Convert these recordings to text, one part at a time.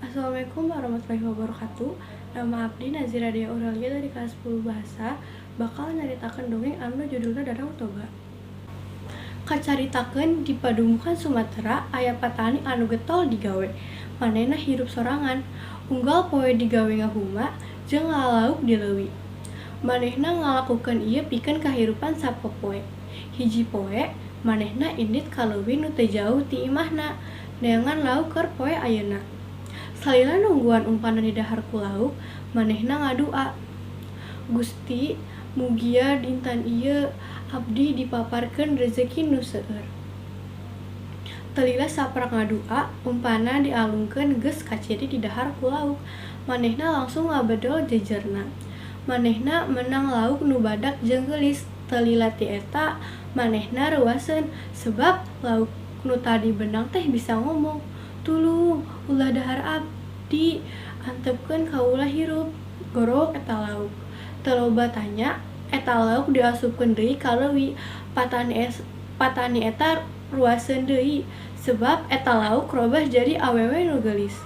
Assalamualaikum warahmatullahi wabarakatuh. Nama abdi Nazira Dea Aurelia dari kelas 10 bahasa bakal nyaritakeun dongeng anu judulna Danau Toba. Kacaritakeun di padumukan Sumatera aya patani anu getol digawe. Manehna hirup sorangan, unggal poe digawe ngahuma jeung ngalauk di leuwih. Manehna ngalakukeun ieu pikeun kahirupan sapopoe. Hiji poe manehna indit ka leuwih nu teu jauh ti imahna, neangan lauk keur poe ayeuna. Salila nungguan umpana di dahar ku lauk, manehna ngadua, Gusti, mugia dinten ieu abdi dipaparkeun rezeki nu seueur. Talila saprak ngadua, umpana dialungkeun geus kaciri di dahar ku lauk, manehna langsung ngabedol jejerna. Manehna menang lauk nu badak jeung geulis. Talila ti eta manehna reuaseun sebab lauk nu tadi benang teh bisa ngomong. Tulung, ulah dahar abdi, antepkeun kaula hirup, gorowok eta lauk. Teu loba tanya, eta lauk diasupkeun deui ka leuwih. Patani eta ruaseun deui, sebab eta lauk robah jadi awewe nu geulis.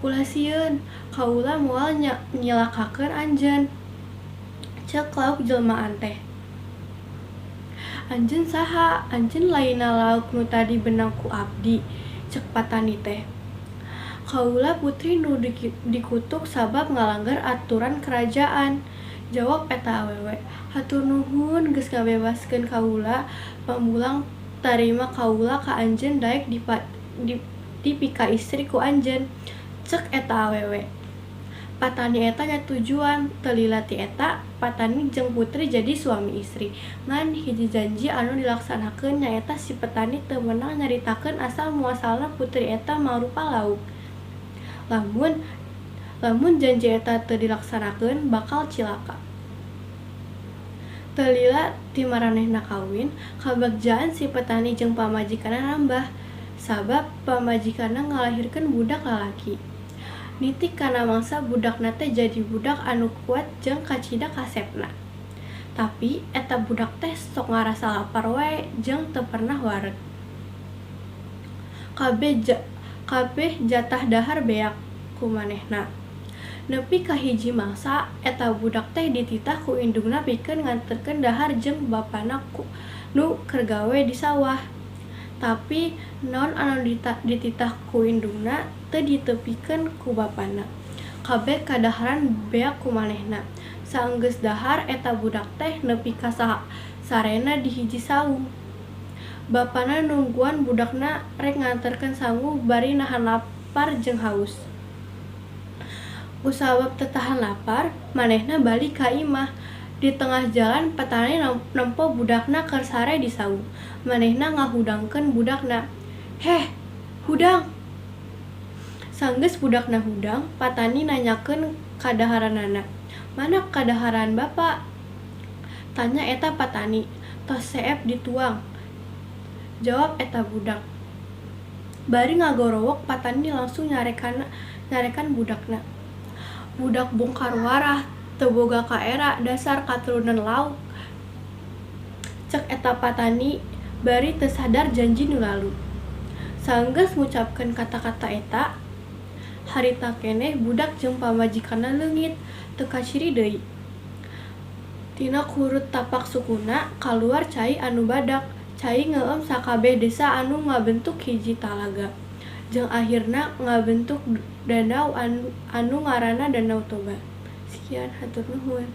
Ulah sieun, kaula moal nyilakakeun anjeun, ceuk lauk jelmaan teh. Anjeun saha? Anjeun lainna lauk nu tadi benang ku abdi, cek patani teh. Kaula putri nu dikutuk sabab ngalanggar aturan kerajaan, jawab eta awewe. Hatur nuhun geus ngabebaskeun kaula, pamulang tarima kaula ka anjeun daek dipika istri ku anjeun, cek eta awewe. Patani eta nyatujuan. Talila ti eta patani jeung putri jadi suami istri. Ngan hiji janji anu dilaksanakeun nyaeta si petani teu meunang nyaritakeun asal muasalna putri eta mangrupa lauk. Lamun janji eta teu dilaksanakeun bakal cilaka. Talila ti maranehna kawin, kabagjaan si petani jeung pamajikanna nambah, sabab pamajikanna ngalahirkeun budak lalaki. Nitik kana mangsa budakna teh jadi budak anu kuat jeung kacida kasepna. Tapi eta budak teh sok ngarasa lapar wae jeung teu pernah wareg. Kabeh jatah dahar beak ku manehna. Nepi ka hiji mangsa eta budak teh dititah ku indungna pikeun nganterkeun dahar jeung bapana nu keur gawe di sawah. Tapi naon anu dititah ku indungna teu ditepikeun ku bapana. Kabeh kadaharan beak ku manehna. Saenggeus dahar eta budak teh nepi ka sarena di hiji saung. Bapana nungguan budakna rek nganterkeun sangu bari nahan lapar jeung haus. Usabab teu tahan lapar, manehna balik ka imah. Di tengah jalan petani nempo budakna keur sare di saung. Manehna ngahudangkeun budakna, "Heh, hudang." Sanggeus budakna hudang, patani nanyakeun kadaharanana, "Mana kadaharan Bapak?" Tanya eta patani. "Tos seep dituang," jawab eta budak. Bari ngagorowok patani langsung nyarekan budakna. Budak bongkar warah, teu boga kaera, dasar katurunan lauk, cek eta patani bari teu sadar janji nu lalu. Saenggeus ngucapkeun kata-kata eta, harita keneh budak jeung pamajikanna leungit, teu kaciri deui. Tina kurut tapak sukuna kaluar cai anu badak. Cai ngeueum sakabeh desa anu ngabentuk hiji talaga, jeung ahirna ngabentuk danau anu ngaranna Danau Toba. Sekian, hatur nuhun.